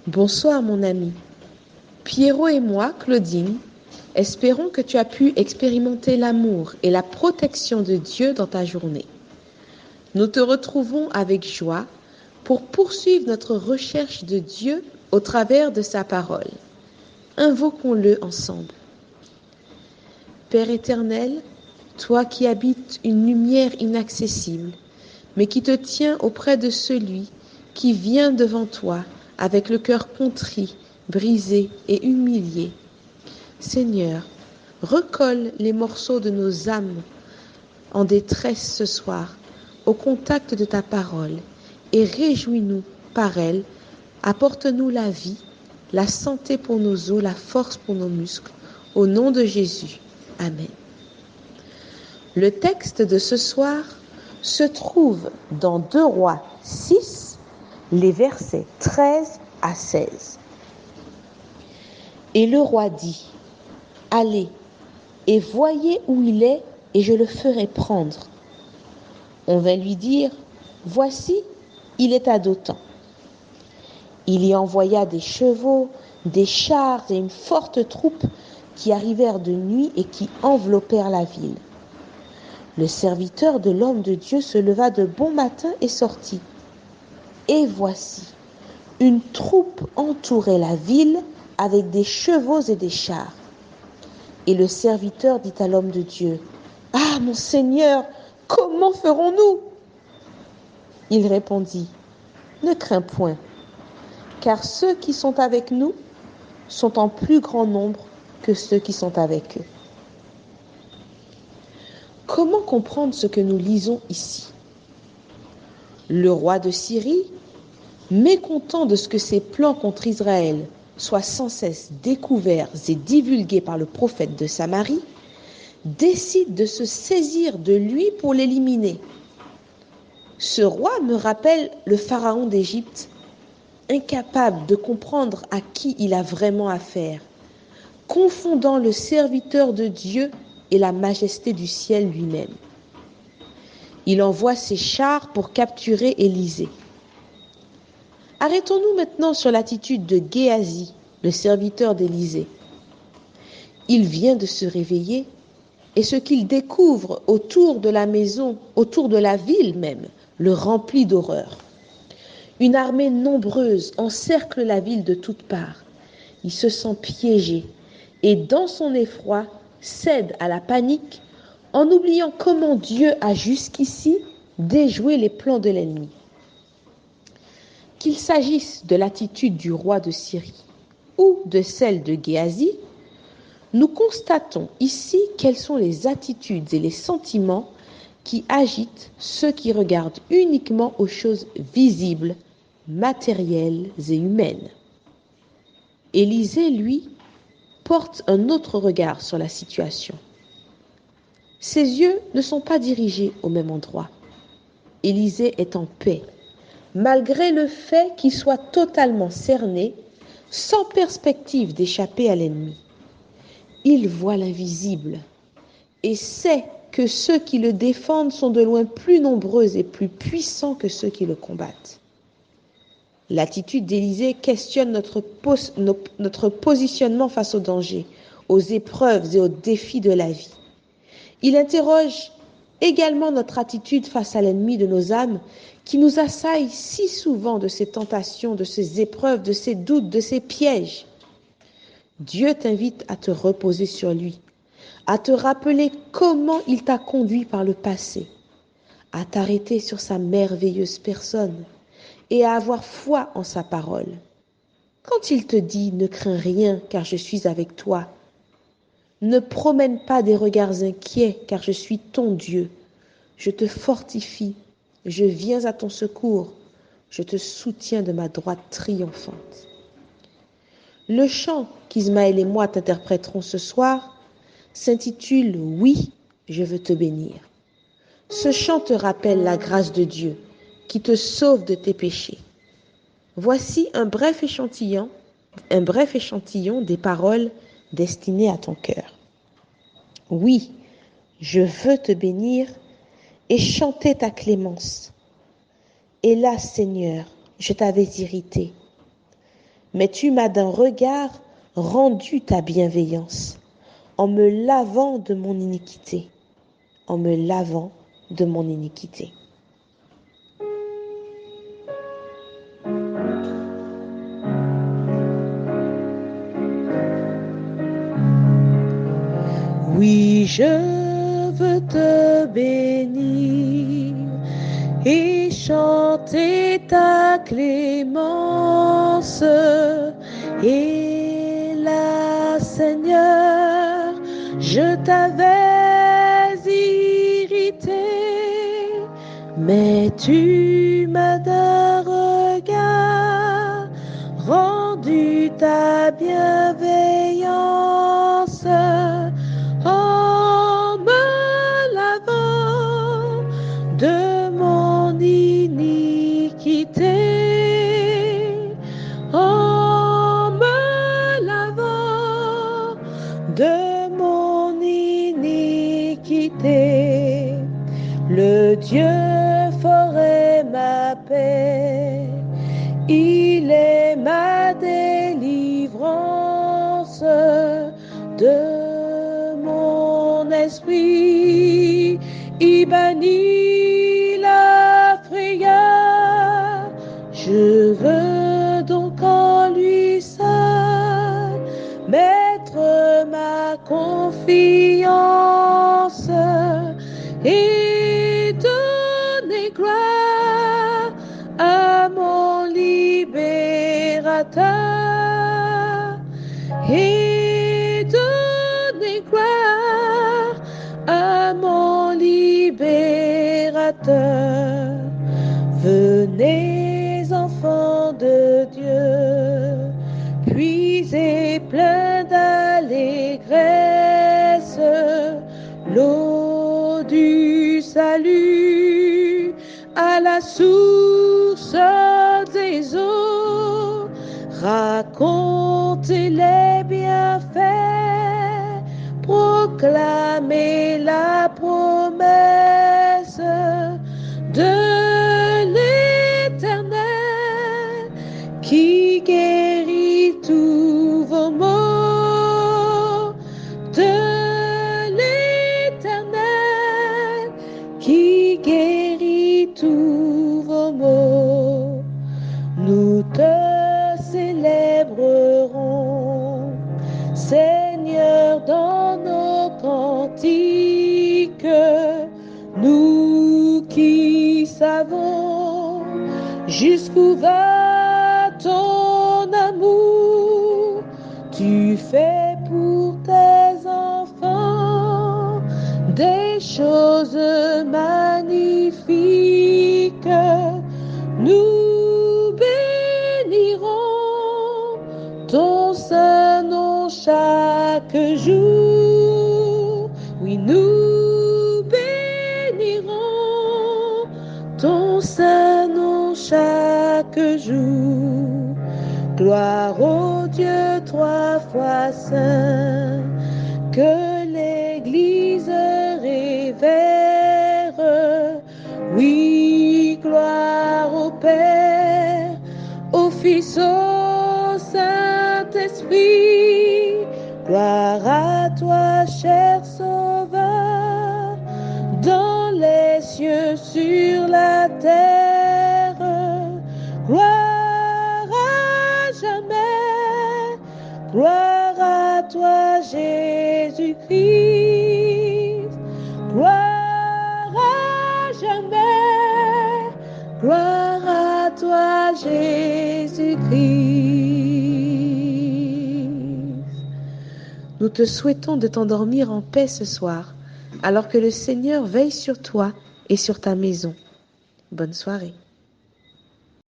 Bonsoir mon ami. Pierrot et moi, Claudine, espérons que tu as pu expérimenter l'amour et la protection de Dieu dans ta journée. Nous te retrouvons avec joie pour poursuivre notre recherche de Dieu au travers de sa parole. Invoquons-le ensemble. Père éternel, toi qui habites une lumière inaccessible, mais qui te tiens auprès de celui qui vient devant toi avec le cœur contrit, brisé et humilié. Seigneur, recolle les morceaux de nos âmes en détresse ce soir, au contact de ta parole, et réjouis-nous par elle. Apporte-nous la vie, la santé pour nos os, la force pour nos muscles. Au nom de Jésus. Amen. Le texte de ce soir se trouve dans 2 Rois 6, les versets 13 à 16. Et le roi dit, « Allez, et voyez où il est, et je le ferai prendre. » On vint lui dire, « Voici, il est à Dothan. » Il y envoya des chevaux, des chars et une forte troupe qui arrivèrent de nuit et qui enveloppèrent la ville. Le serviteur de l'homme de Dieu se leva de bon matin et sortit. Et voici, une troupe entourait la ville avec des chevaux et des chars. Et le serviteur dit à l'homme de Dieu, « Ah, mon Seigneur, comment ferons-nous » Il répondit, « Ne crains point, car ceux qui sont avec nous sont en plus grand nombre que ceux qui sont avec eux. » Comment comprendre ce que nous lisons ici ? Le roi de Syrie, mécontent de ce que ses plans contre Israël soient sans cesse découverts et divulgués par le prophète de Samarie, décide de se saisir de lui pour l'éliminer. Ce roi me rappelle le pharaon d'Égypte, incapable de comprendre à qui il a vraiment affaire, confondant le serviteur de Dieu et la majesté du ciel lui-même. Il envoie ses chars pour capturer Élisée. Arrêtons-nous maintenant sur l'attitude de Géasi, le serviteur d'Élisée. Il vient de se réveiller et ce qu'il découvre autour de la maison, autour de la ville même, le remplit d'horreur. Une armée nombreuse encercle la ville de toutes parts. Il se sent piégé et dans son effroi cède à la panique en oubliant comment Dieu a jusqu'ici déjoué les plans de l'ennemi. Qu'il s'agisse de l'attitude du roi de Syrie ou de celle de Géasi, nous constatons ici quelles sont les attitudes et les sentiments qui agitent ceux qui regardent uniquement aux choses visibles, matérielles et humaines. Élisée, lui, porte un autre regard sur la situation. Ses yeux ne sont pas dirigés au même endroit. Élisée est en paix, malgré le fait qu'il soit totalement cerné, sans perspective d'échapper à l'ennemi. Il voit l'invisible et sait que ceux qui le défendent sont de loin plus nombreux et plus puissants que ceux qui le combattent. L'attitude d'Élisée questionne notre positionnement face aux dangers, aux épreuves et aux défis de la vie. Il interroge également notre attitude face à l'ennemi de nos âmes qui nous assaille si souvent de ces tentations, de ces épreuves, de ces doutes, de ces pièges. Dieu t'invite à te reposer sur lui, à te rappeler comment il t'a conduit par le passé, à t'arrêter sur sa merveilleuse personne et à avoir foi en sa parole. Quand il te dit « Ne crains rien car je suis avec toi », ne promène pas des regards inquiets car je suis ton Dieu. Je te fortifie, je viens à ton secours, je te soutiens de ma droite triomphante. Le chant qu'Ismaël et moi t'interpréterons ce soir s'intitule « Oui, je veux te bénir ». Ce chant te rappelle la grâce de Dieu qui te sauve de tes péchés. Voici un bref échantillon des paroles destinées à ton cœur. Oui, je veux te bénir et chanter ta clémence. Hélas, Seigneur, je t'avais irrité. mais tu m'as d'un regard rendu ta bienveillance, en me lavant de mon iniquité, en me lavant de mon iniquité. Oui, je veux te bénir et chanter ta clémence. Et là, Seigneur, je t'avais irrité, mais tu m'as d'un regard rendu ta bienveillance. En me lavant de mon iniquité, en me lavant de mon iniquité, le Dieu fort est ma paix, il est ma délivrance de mon esprit, il bannit la frayeur. Je veux donc en lui seul mettre ma confiance et donner gloire à mon libérateur. Et donner gloire à mon libérateur. Venez, enfants de Dieu, puisez plein d'allégresse l'eau du salut à la source des eaux. Racontez les bienfaits, proclamez la promesse de l'Éternel qui guérit tous vos maux, de l'Éternel qui guérit tous vos maux. Nous te célébrerons, Seigneur, dans nos cantiques, nous qui savons jusqu'où va ton amour. Tu fais pour tes enfants des choses magnifiques. Nous bénirons ton saint nom chaque jour. Oui, nous bénirons ton saint nom chaque jour. Gloire au Dieu trois fois saint, que l'Église révère. Oui, gloire au Père, au Fils, au Saint-Esprit. Gloire à toi, cher Sauveur, dans les cieux, sur la terre. Gloire à jamais, gloire à toi, Jésus-Christ. Gloire à jamais, gloire à toi, Jésus-Christ. Nous te souhaitons de t'endormir en paix ce soir, alors que le Seigneur veille sur toi et sur ta maison. Bonne soirée.